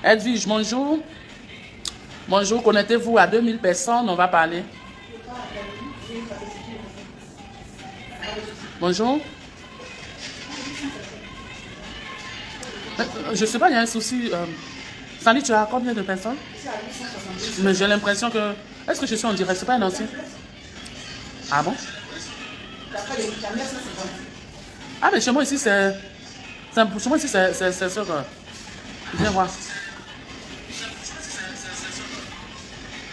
Edwige, bonjour. Bonjour, connectez-vous à 2000 personnes, on va parler. Bonjour. Je sais pas, il y a un souci. Sandy, tu as combien de personnes? Mais j'ai l'impression que... Est-ce que je suis en direct? C'est pas un ancien? Ah bon? Ah, mais chez moi ici, c'est... Chez moi ici, c'est sûr que... Viens voir.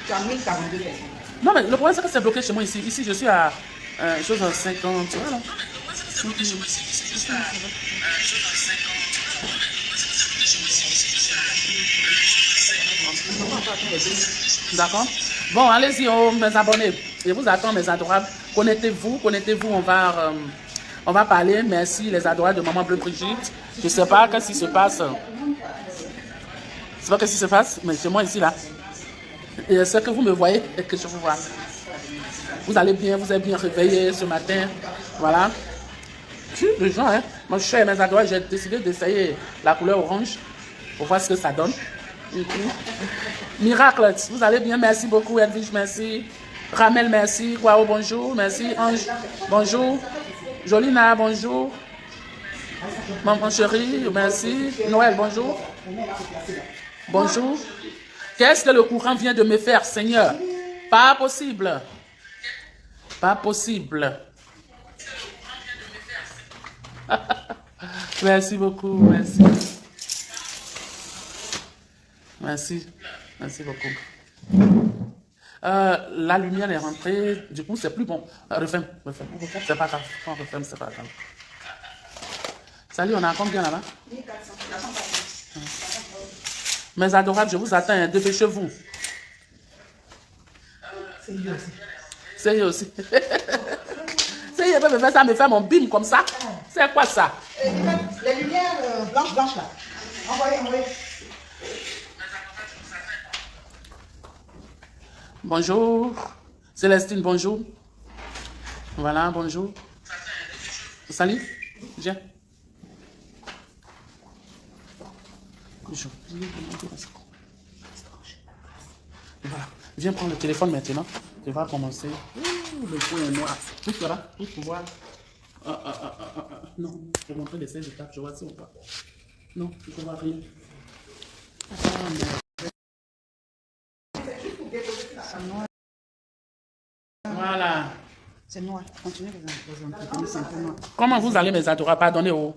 Tu as 1042 personnes. Non, mais le problème, c'est que c'est bloqué chez moi ici. Ici, je suis à... chose en 50, tu vois, là. D'accord. Bon, allez-y, oh, mes abonnés. Je vous attends, mes adorables. Connectez-vous, on va parler. Merci, les adorables de Maman Bleu Brigitte. Je ne sais pas qu'est-ce qui se passe. Je ne sais pas qu'est-ce qui se passe, mais c'est moi ici, là. Et ce que vous me voyez et que je vous vois. Vous allez bien, vous êtes bien réveillés ce matin. Voilà. Les gens, hein. Moi, je suis mes adorables, j'ai décidé d'essayer la couleur orange pour voir ce que ça donne. Miracle, vous allez bien, merci beaucoup Edwige, merci. Ramel, merci. Kwao, bonjour, merci. Ange, bonjour. Jolina, bonjour. Maman chérie, merci. Noël, bonjour. Bonjour. Qu'est-ce que le courant vient de me faire, Seigneur? Pas possible. Pas possible. Merci beaucoup, merci. Merci. Merci beaucoup. La lumière est rentrée, du coup c'est plus bon. Referme. C'est pas grave. On referme, c'est pas grave. Salut, on a combien là-bas? 1400. Mes adorables, je vous attends, dépêchez-vous. C'est aussi. C'est eux aussi. Ça me fait mon bim comme ça. C'est quoi ça? Les lumières blanches là. Envoyez. Bonjour. Célestine, bonjour. Voilà, bonjour. Salut. Viens. Voilà. Viens prendre le téléphone maintenant. Tu vas commencer. Le point est noir. Tout là, tout pour voir. Non, je vais montrer les 16 étapes. Je vois ça ou pas. Non, je ne vois rien. Voilà. C'est noir. Continuez les noir. Comment vous allez, mes adorables? Pardonnez.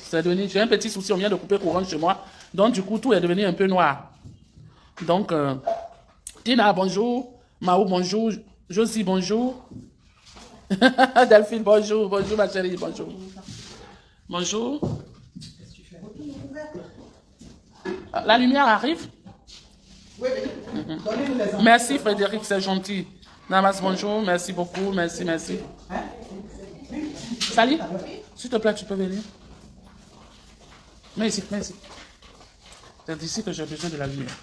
C'est devenu. J'ai un petit souci. On vient de couper courant chez moi. Donc, du coup, tout est devenu un peu noir. Donc, Tina, bonjour. Mao, bonjour. Josie, bonjour. Delphine, bonjour. Bonjour, ma chérie, bonjour. Bonjour. La lumière arrive? Oui. Merci, Frédéric, c'est gentil. Namas, bonjour. Merci beaucoup. Merci. Salut. S'il te plaît, tu peux venir. Mets ici. C'est d'ici que j'ai besoin de la lumière.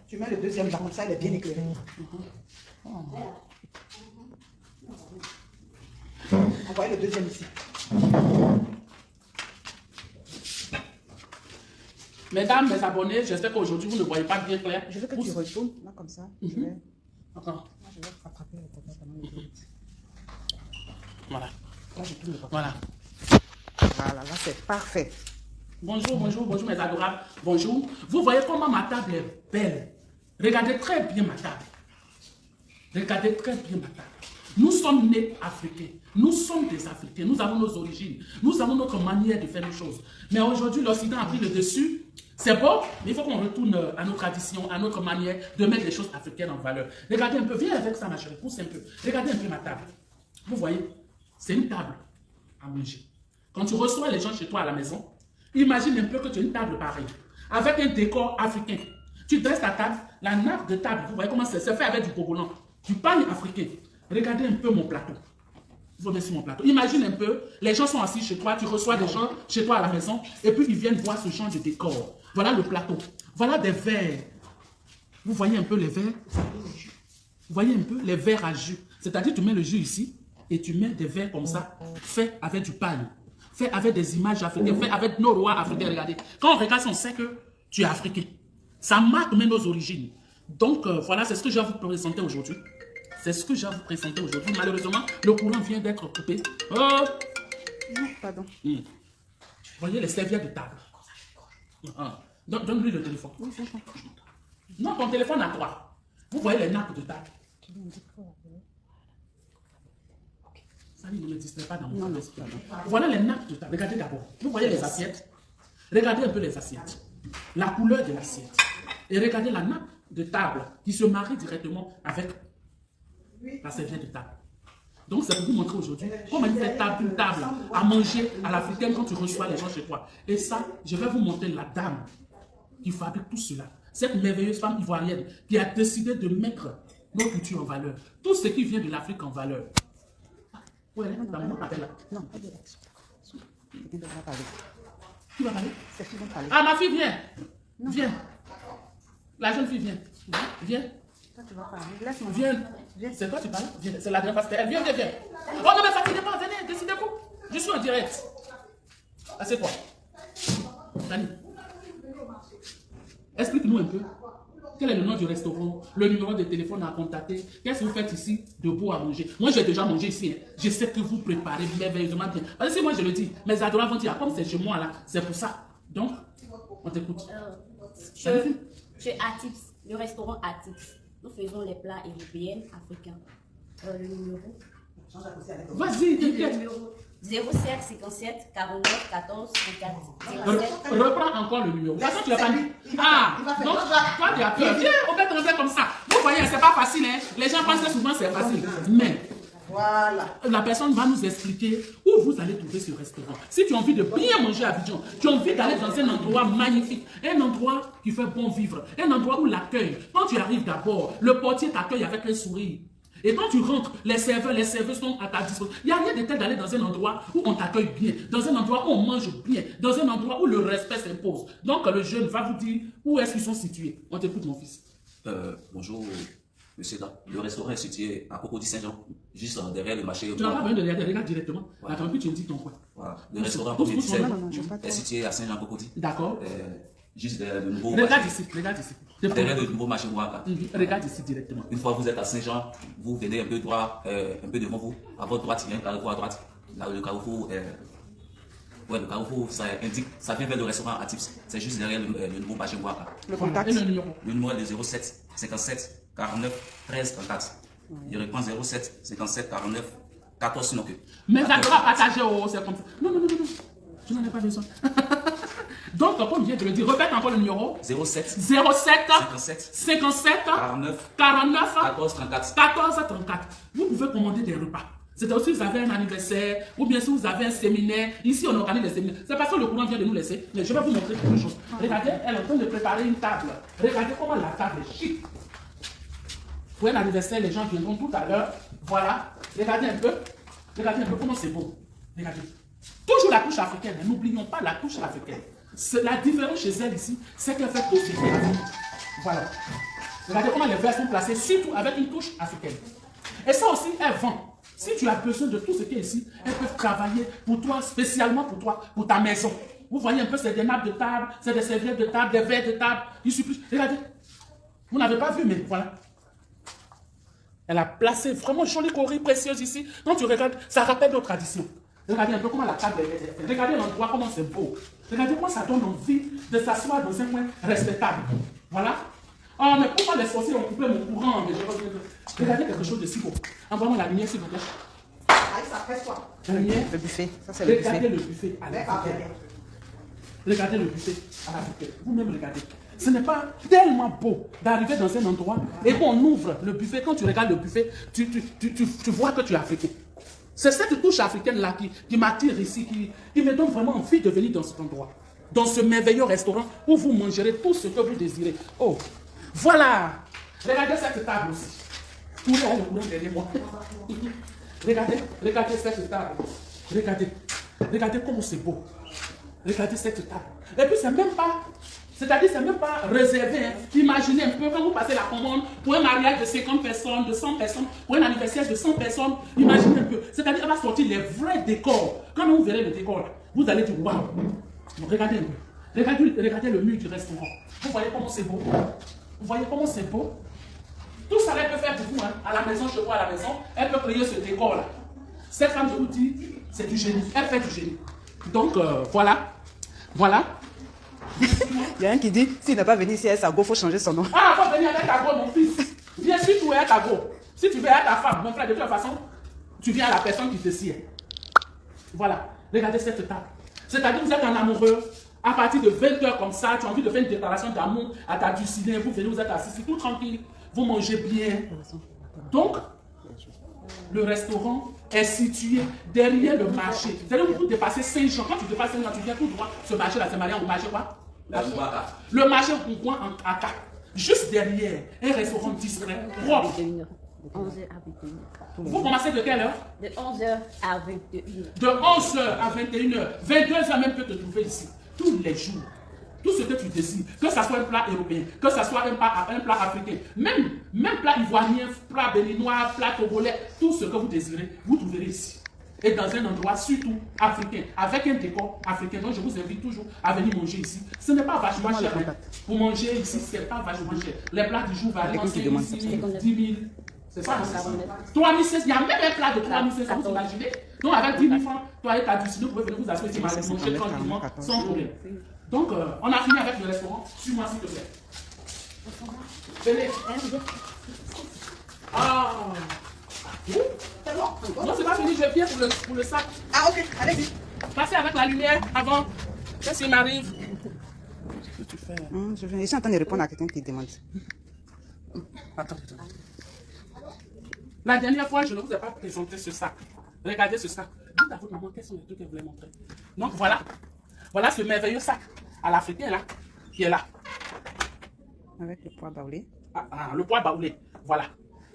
Tu mets le deuxième là, comme ça, il est bien éclairé. Envoyez le deuxième ici. Mesdames, mes abonnés, j'espère qu'aujourd'hui vous ne voyez pas bien clair. Je veux que tu retournes, là, comme ça. Encore. Je vais rattraper le portable pendant les autres. Voilà. Là, je tourne le portable. Voilà. Voilà, là, c'est parfait. Bonjour, mes adorables. Bonjour. Vous voyez comment ma table est belle. Regardez très bien ma table. Regardez très bien ma table. Nous sommes nés africains. Nous sommes des Africains. Nous avons nos origines. Nous avons notre manière de faire les choses. Mais aujourd'hui, l'Occident a pris le dessus. C'est beau, mais il faut qu'on retourne à nos traditions, à notre manière de mettre les choses africaines en valeur. Regardez un peu. Viens avec ça, ma chérie. Pousse un peu. Regardez un peu ma table. Vous voyez, c'est une table à manger. Quand tu reçois les gens chez toi à la maison, imagine un peu que tu as une table pareille, avec un décor africain. Tu dresses ta table, la nappe de table, vous voyez comment c'est fait avec du bogolan, du pain africain. Regardez un peu mon plateau. Vous voyez sur mon plateau. Imagine un peu, les gens sont assis chez toi, tu reçois des gens chez toi à la maison, et puis ils viennent voir ce genre de décor. Voilà le plateau. Voilà des verres. Vous voyez un peu les verres? Vous voyez un peu les verres à jus. C'est-à-dire tu mets le jus ici, et tu mets des verres comme ça, faits avec du pain. fait avec des images africaines, fait avec nos rois africains. Regardez, quand on regarde ça, on sait que tu es africain. Ça marque même nos origines. Donc, voilà, c'est ce que j'ai à vous présenter aujourd'hui. C'est ce que j'ai à vous présenter aujourd'hui. Malheureusement, le courant vient d'être coupé. Oh! Non, pardon. Vous voyez les serviettes de table. Donne-lui le téléphone. Oui, c'est ça. Non, ton téléphone à toi. Vous voyez les nappes de table. Ça ne me distrait pas dans mon esprit. Voilà les nappes de table. Regardez d'abord. Vous voyez les assiettes. Regardez un peu les assiettes. La couleur de l'assiette. Et regardez la nappe de table qui se marie directement avec la serviette de table. Donc, c'est pour vous montrer aujourd'hui comment il fait une table à manger à l'africaine quand tu reçois les gens chez toi. Et ça, je vais vous montrer la dame qui fabrique tout cela. Cette merveilleuse femme ivoirienne qui a décidé de mettre nos cultures en valeur. Tout ce qui vient de l'Afrique en valeur. Ouais, ta maman t'appelle là. Non, pas de l'action. Quelqu'un devra parler. Qui va parler? Ces filles vont parler. Ah, ma fille, viens. Viens. La jeune fille, viens. Viens. Toi, tu vas parler. Laisse-moi. Viens. C'est toi, tu parles? Viens. C'est la dernière fois, c'était elle. Viens, viens, viens. Oh non, mais fatiguez pas, venez, décidez-vous. Je suis en direct. Assieds-toi. Dani. Explique-nous un peu. Quel est le nom du restaurant, le numéro de téléphone à contacter? Qu'est-ce que vous faites ici de beau à manger? Moi, j'ai déjà mangé ici. Hein. Je sais que vous préparez merveilleusement bien. Parce que si moi, je le dis, mes adorants vont dire, comme c'est chez moi là, c'est pour ça. Donc, on t'écoute. Chez Atips, le restaurant Atips, nous faisons les plats européens, africains. Le numéro. Vas-y, Le t'inquiète. numéro 07 57 49 14 34. Reprends encore le numéro. De toute façon, tu l'as pas dit. Ah, donc toi, tu as peur. Viens, on va te rentrer comme ça. Vous voyez, c'est pas facile. Hein? Les gens pensent que souvent c'est facile. Mais Voilà. la personne va nous expliquer où vous allez trouver ce restaurant. Si tu as envie de bien manger à Abidjan, tu as envie d'aller dans un endroit magnifique, un endroit qui fait bon vivre, un endroit où l'accueil, quand tu arrives d'abord, le portier t'accueille avec un sourire. Et quand tu rentres, les serveurs sont à ta disposition. Il n'y a rien de tel d'aller dans un endroit où on t'accueille bien, dans un endroit où on mange bien, dans un endroit où le respect s'impose. Donc le jeune va vous dire où est-ce qu'ils sont situés. On t'écoute, mon fils. Bonjour, monsieur. Le restaurant est situé à Cocody Saint-Jean, juste derrière le marché. Tu n'as pas besoin de regarder directement. Voilà. Attends, puis tu me dis ton coin. Voilà. Le restaurant Pousse, Cocody pousse, Saint-Jean est situé à Saint-Jean-Cocody. D'accord. Juste derrière le nouveau Regarde marché. ici, regarde ici. Derrière le nouveau marché Ouaka. Regarde ici directement. Une fois que vous êtes à Saint-Jean, vous venez un peu droit, un peu devant vous. À votre droite, il y a un carrefour à droite. Là, le carrefour, le carrefour, ça indique, ça vient vers le restaurant Atips. C'est juste derrière le nouveau marché Ouaka. Le Voilà. contact. Et le numéro. Le numéro est de 07 57 49 13 34. Je reprends 07 57 49 14 sinon que. Mais ça doit partager au c'est comme ça. Non, non, non, non. Tu n'en as pas besoin. Donc, comme vient de le dire, répète encore le numéro. 07 07 57 57 49 49 14 34. 14 34. Vous pouvez commander des repas. C'est aussi si vous avez un anniversaire ou bien si vous avez un séminaire. Ici, on organise des séminaires. C'est parce que le courant vient de nous laisser. Mais je vais vous montrer quelque chose. Regardez, elle est en train de préparer une table. Regardez comment la table est chic. Pour un anniversaire, les gens viendront tout à l'heure. Voilà. Regardez un peu. Regardez un peu comment c'est beau. Regardez. Toujours la touche africaine. N'oublions pas la touche africaine. La différence chez elle ici, c'est qu'elle fait tout ce qu'elle a. Voilà. Regardez comment les verres sont placés, surtout avec une touche africaine. Et ça aussi, elle vend. Si tu as besoin de tout ce qui est ici, elles peuvent travailler pour toi, spécialement pour toi, pour ta maison. Vous voyez un peu, c'est des nappes de table, c'est des serviettes de table, des verres de table. Il suffit. Regardez. Vous n'avez pas vu, mais voilà. Elle a placé vraiment jolie coris précieuse ici. Quand tu regardes, ça rappelle nos traditions. Regardez un peu comment la table est. Regardez l'endroit, comment c'est beau. Regardez comment ça donne envie de s'asseoir dans un coin respectable. Voilà. Oh, mais pourquoi les sorciers ont coupé mon courant? Regardez quelque chose de si beau. Envoie-moi la lumière, s'il vous plaît. Ah, ça fait quoi? La lumière. Le buffet. Ça, c'est le buffet. Regardez le buffet à l'africaine. Regardez le buffet à l'africaine. Vous-même regardez. Ce n'est pas tellement beau d'arriver dans un endroit et qu'on ouvre le buffet. Quand tu regardes le buffet, tu vois que tu es africain. C'est cette touche africaine-là qui m'attire ici, qui me donne vraiment envie de venir dans cet endroit. Dans ce merveilleux restaurant où vous mangerez tout ce que vous désirez. Oh, voilà. Regardez cette table aussi. Où est le courant derrière moi? Regardez cette table. Regardez comment c'est beau. Regardez cette table. Et puis c'est même pas... C'est-à-dire, c'est même pas réservé. Hein. Imaginez un peu, quand vous passez la commande pour un mariage de 50 personnes, de 100 personnes, pour un anniversaire de 100 personnes, imaginez un peu. C'est-à-dire, elle va sortir les vrais décors. Quand vous verrez le décor, Vous allez dire, waouh. Regardez un peu. Regardez le mur du restaurant. Vous voyez comment c'est beau? Vous voyez comment c'est beau? Tout ça, elle peut faire pour vous. Hein. À la maison, je vois à la maison, elle peut créer ce décor-là. Cette femme, je vous dis, c'est du génie. Elle fait du génie. Donc, voilà. Voilà. Il y a un qui dit, s'il n'est pas venu ici à Sago, il faut changer son nom. Ah, faut venir avec ta go, mon fils. Viens si tu es à ta go. Si tu veux à ta femme, mon frère, de toute façon, tu viens à la personne qui te sied. Voilà. Regardez cette table. C'est-à-dire que vous êtes un amoureux. À partir de 20h comme ça, tu as envie de faire une déclaration d'amour à ta dulcinée. Vous venez, vous êtes assis, tout tranquille. Vous mangez bien. Donc, le restaurant est situé derrière le marché. C'est-à-dire que vous dépassez Saint-Jean. Quand tu dépasses Saint-Jean, tu viens tout droit. Ce marché-là, c'est marié au marché quoi? Le marché Rougoin en AK. Juste derrière, un restaurant discret, propre. 11h à 21h. Vous commencez de quelle heure? De 11h à 21h. De 11h à 21h. 22h même peut te trouver ici. Tous les jours. Tout ce que tu désires. Que ce soit un plat européen, que ce soit un plat africain, même plat ivoirien, plat béninois, plat togolais, tout ce que vous désirez, vous trouverez ici. Et dans un endroit surtout africain, avec un décor africain. Donc je vous invite toujours à venir manger ici. Ce n'est pas vachement cher. Hein. Pour manger ici, ce n'est pas vachement cher. Les plats du jour valent 5 000, 10 000. C'est ça, 3 600. Il y a même un plat de 3 600, vous imaginez? Donc avec 10 000 francs, toi et ta dulcinée, vous pouvez venir vous asseoir ici, manger tranquillement, sans problème. Donc, on a fini avec le restaurant. Suis-moi s'il te plaît. Venez. Ah. C'est bon. Non, c'est pas fini, je viens pour le sac. Ah, ok, allez-y. Passez avec la lumière avant. Qu'est-ce qui m'arrive? Qu'est-ce que tu fais? Je suis en train de répondre à quelqu'un qui demande. Attends. La dernière fois, je ne vous ai pas présenté ce sac. Regardez ce sac. Dites à votre maman quels sont les trucs que vous voulez montrer. Donc, voilà. Voilà ce merveilleux sac à l'africain là, qui est là. Avec le poids baoulé. Le poids baoulé. Voilà.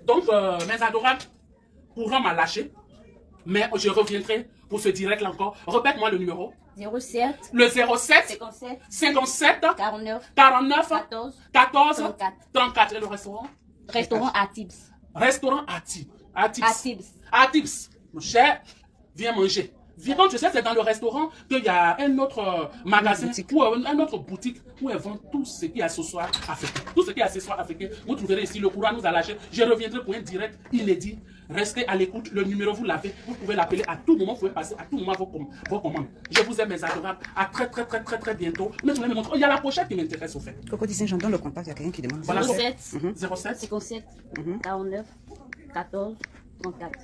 Donc, mes adorables, courant m'a lâché. Mais je reviendrai pour ce direct là encore. Répète-moi le numéro. 07. Le 07 57 49 14 34. Et le restaurant? Restaurant Atips. Restaurant Atips. Mon cher, viens manger. Donc, tu sais, c'est dans le restaurant qu'il y a un autre magasin ou un autre boutique où elles vendent tout ce qui est accessoire africain. Tout ce qui est accessoire africain, vous trouverez ici. Le courant nous a lâché. Je reviendrai pour un direct inédit. Restez à l'écoute. Le numéro, vous l'avez. Vous pouvez l'appeler à tout moment. Vous pouvez passer à tout moment vos commandes. Je vous aime, mes adorables. À très bientôt. Mais je vais me montrer. Il y a la pochette qui m'intéresse au fait. Coco dit Saint-Jean, donne le contact. Il y a quelqu'un qui demande. Voilà, 07 57 49 14 34.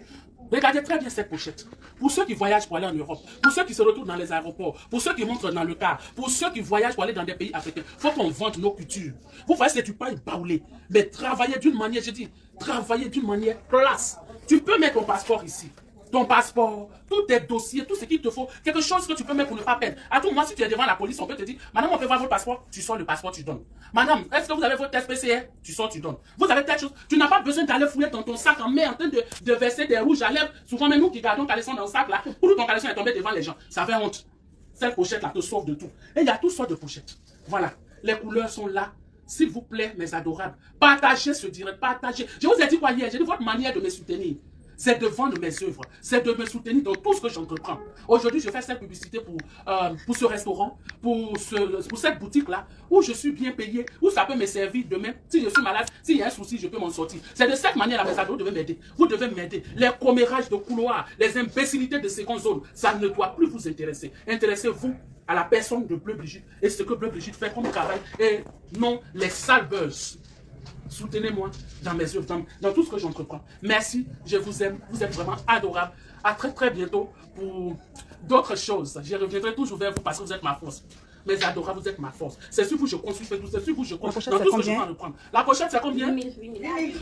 Regardez très bien cette pochette. Pour ceux qui voyagent pour aller en Europe, pour ceux qui se retrouvent dans les aéroports, pour ceux qui montrent dans le car, pour ceux qui voyagent pour aller dans des pays africains, il faut qu'on vende nos cultures. Vous voyez, c'est du pain baoulé. Mais travailler d'une manière, je dis, travailler d'une manière classe. Tu peux mettre ton passeport ici. Ton passeport, tous tes dossiers, tout ce qu'il te faut, quelque chose que tu peux mettre pour ne pas perdre. À tout moment, si tu es devant la police, on peut te dire, madame, on peut voir votre passeport, tu sors le passeport, tu donnes. Madame, est-ce que vous avez votre test PCR? Tu sors, tu donnes. Vous avez telle chose, tu n'as pas besoin d'aller fouiller dans ton sac en main en train de verser des rouges à lèvres. Souvent, même nous qui gardons caleçon dans le sac là, pour ton caleçon est tombé devant les gens. Ça fait honte. Cette pochette là te sauve de tout. Et il y a toutes sortes de pochettes. Voilà, les couleurs sont là. S'il vous plaît, mes adorables, partagez ce direct, partagez. Je vous ai dit quoi hier? J'ai dit votre manière de me soutenir. C'est de vendre mes œuvres, c'est de me soutenir dans tout ce que j'entreprends. Aujourd'hui, je fais cette publicité pour ce restaurant, pour cette boutique-là, où je suis bien payé, où ça peut me servir demain. Si je suis malade, s'il y a un souci, je peux m'en sortir. C'est de cette manière-là, mes ados, vous devez m'aider. Vous devez m'aider. Les commérages de couloirs, les imbécilités de seconde zone, ça ne doit plus vous intéresser. Intéressez-vous à la personne de Bleu Brigitte et ce que Bleu Brigitte fait comme travail et non les sales buzz. Soutenez-moi dans mes œuvres, dans tout ce que j'entreprends. Merci, je vous aime, vous êtes vraiment adorables. À très bientôt pour d'autres choses. Je reviendrai toujours vers vous parce que vous êtes ma force. Mes adorables, vous êtes ma force. C'est sur vous que je construis tout, c'est sur vous que je construis dans tout ce que je vais reprendre. La pochette, c'est combien? 8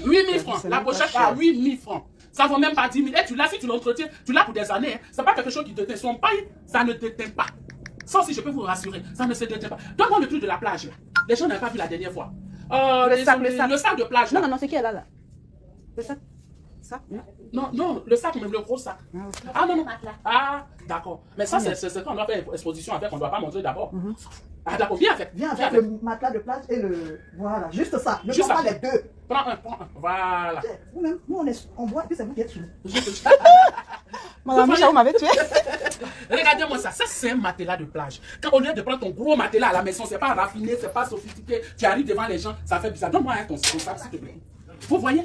000 francs. La pochette, à 8 000 francs. Ça ne vaut même pas 10 000. Et tu l'as, si tu l'entretiens, tu l'as pour des années. Hein. Ce n'est pas quelque chose qui te déteint. Son paille, ça ne déteint pas. Ça aussi, je peux vous rassurer. Ça ne se déteint pas. Donne-moi le truc de la plage. Les gens n'avaient pas vu la dernière fois. Le sac de plage. Non, c'est qui est là? Le sac? Ça? Non, le sac, même le gros sac. Ah non. Ah, d'accord. Mais ça, c'est quand on doit faire exposition avec, on ne doit pas montrer d'abord. Ah d'accord, viens avec. Viens avec le matelas de plage et le... Voilà, juste ça. Ne prends pas les deux. Prends un. Voilà. Nous, on boit et puis c'est vous qui êtes sous. Madame Micha, vous m'avez tué. Regardez-moi ça. Ça, c'est un matelas de plage. Quand au lieu de prendre ton gros matelas à la maison, c'est pas raffiné, c'est pas sophistiqué. Tu arrives devant les gens, ça fait bizarre. Donne-moi ton sac, s'il te plaît. Vous voyez?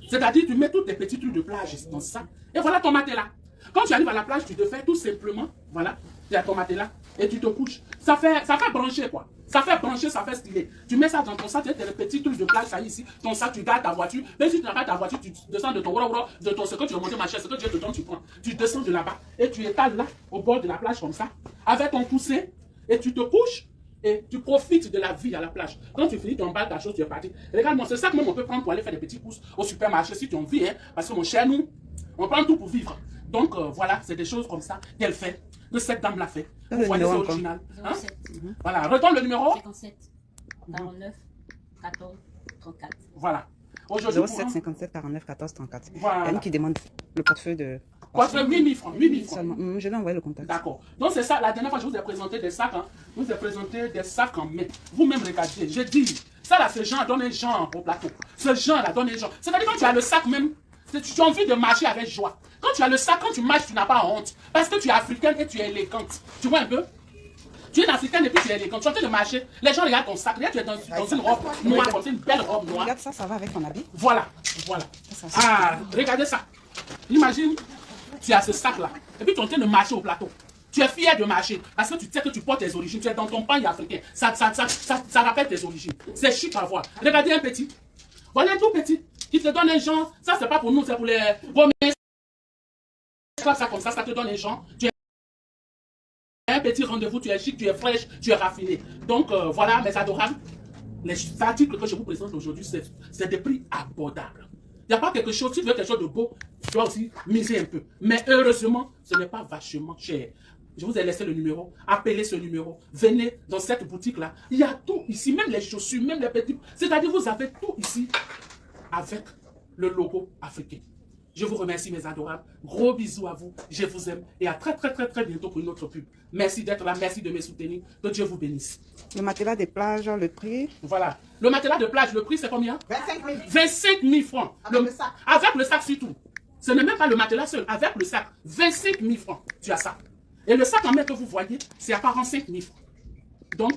C'est-à-dire, tu mets tous tes petits trucs de plage dans ça. Et voilà ton matelas. Quand tu arrives à la plage, tu te fais tout simplement, voilà, tu as ton matelas et tu te couches. Ça fait brancher quoi. Ça fait brancher, ça fait stylé. Tu mets ça dans ton sac, tu as tes petits trucs de plage, ça ici. Ton sac, tu gardes ta voiture. Même si tu n'as pas ta voiture, tu descends de ton de ton ce que tu veux monter ma chaise, ce que Dieu te donne, tu prends. Tu descends de là-bas et tu étales là, au bord de la plage comme ça, avec ton coussin, et tu te couches. Et tu profites de la vie à la plage. Quand tu finis ton bal, ta chose, tu es parti. Regarde-moi, c'est ça que même on peut prendre pour aller faire des petits courses au supermarché si tu en vis, hein, parce que mon cher, nous, on prend tout pour vivre. Donc voilà, c'est des choses comme ça qu'elle fait, que cette dame l'a fait. Vous voyez, c'est original. Hein? Voilà, retourne le numéro. 57, 49, 14, 34. Voilà. 07 57 49 14 34. Voilà. Il y a une qui demande le portefeuille de... Portefeuille 8000 francs. 8000 francs. Seulement. Je vais envoyer le contact. D'accord. Donc c'est ça, la dernière fois je vous ai présenté des sacs, hein. Je vous ai présenté des sacs en main. Vous-même regardez, j'ai dit, ça là, ce genre donne un genre au plateau. Ce genre là donne un genre. C'est-à-dire quand tu as le sac même, tu as envie de marcher avec joie. Quand tu as le sac, quand tu marches, tu n'as pas honte. Parce que tu es africaine et tu es élégante. Tu vois un peu? Tu es africaine et puis tu es élégante. Tu es en train de marcher. Les gens regardent ton sac. Regarde, tu es dans une robe noire, comme ça, une belle robe noire. Regarde ça, ça va avec ton habit. Voilà, voilà. Ah, regardez ça. Imagine, tu as ce sac-là. Et puis tu es en train de marcher au plateau. Tu es fier de marcher parce que tu sais que tu portes tes origines. Tu es dans ton pagne africain. Ça rappelle tes origines. C'est chic à voir. Regardez un petit. Voilà un tout petit qui te donne un genre. Ça, c'est pas pour nous, c'est pour les... Ça comme ça te donne un genre. Tu es un petit rendez-vous, tu es chic, tu es fraîche, tu es raffiné. Donc voilà, mes adorables. Les articles que je vous présente aujourd'hui, c'est des prix abordables. Il n'y a pas quelque chose, si tu veux quelque chose de beau, tu dois aussi miser un peu. Mais heureusement, ce n'est pas vachement cher. Je vous ai laissé le numéro, appelez ce numéro, venez dans cette boutique-là. Il y a tout ici, même les chaussures, même les petits. C'est-à-dire, vous avez tout ici avec le logo africain. Je vous remercie, mes adorables. Gros bisous à vous. Je vous aime. Et à très bientôt pour une autre pub. Merci d'être là. Merci de me soutenir. Que Dieu vous bénisse. Le matelas des plages, le prix. Voilà. Le matelas de plage, le prix, c'est combien? 25 000. 25 000 francs. Avec le sac. Avec le sac surtout. Ce n'est même pas le matelas seul. Avec le sac. 25 000 francs. Tu as ça. Et le sac en main que vous voyez, c'est à 45 000 francs. Donc,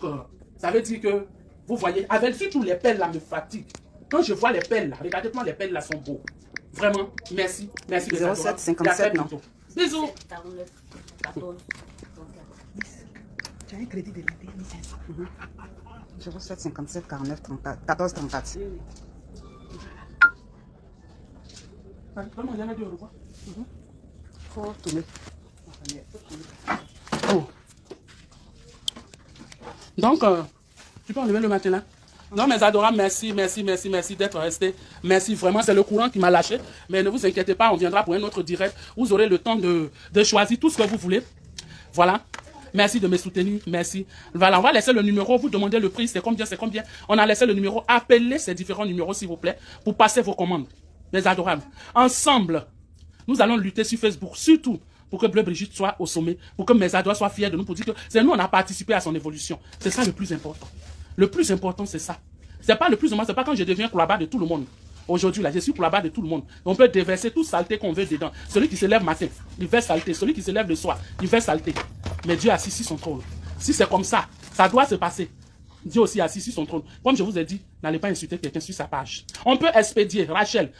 ça veut dire que, vous voyez, avec surtout les pelles là me fatiguent. Quand je vois les pelles là, regardez-moi, les pelles là sont beaux. Vraiment, merci. Merci les 07 57 non. Bisous. 49, 14, 34. Tu as un crédit de 1500. 07 57 49 34 14 34. Comment il y en a deux, au revoir. Faut tourner. Oh. Donc, tu peux enlever le matelas. Non, mes adorables, merci d'être restés. Merci, vraiment, c'est le courant qui m'a lâché. Mais ne vous inquiétez pas, on viendra pour un autre direct. Vous aurez le temps de choisir tout ce que vous voulez. Voilà. Merci de me soutenir, merci. Voilà, on va laisser le numéro, vous demandez le prix, c'est combien, c'est combien. On a laissé le numéro, appelez ces différents numéros, s'il vous plaît, pour passer vos commandes. Mes adorables, ensemble, nous allons lutter sur Facebook, surtout pour que Bleu Brigitte soit au sommet, pour que mes adorables soient fiers de nous, pour dire que c'est nous, on a participé à son évolution. C'est ça le plus important. Le plus important, c'est ça. C'est pas le plus important, c'est pas quand je deviens cloibard de tout le monde. Aujourd'hui, là, je suis cloibard de tout le monde. On peut déverser toute saleté qu'on veut dedans. Celui qui se lève matin, il verse saleté. Celui qui se lève le soir, il verse saleté. Mais Dieu assis sur son trône. Si c'est comme ça, ça doit se passer. Dieu aussi assis sur son trône. Comme je vous ai dit, n'allez pas insulter quelqu'un sur sa page. On peut expédier, Rachel.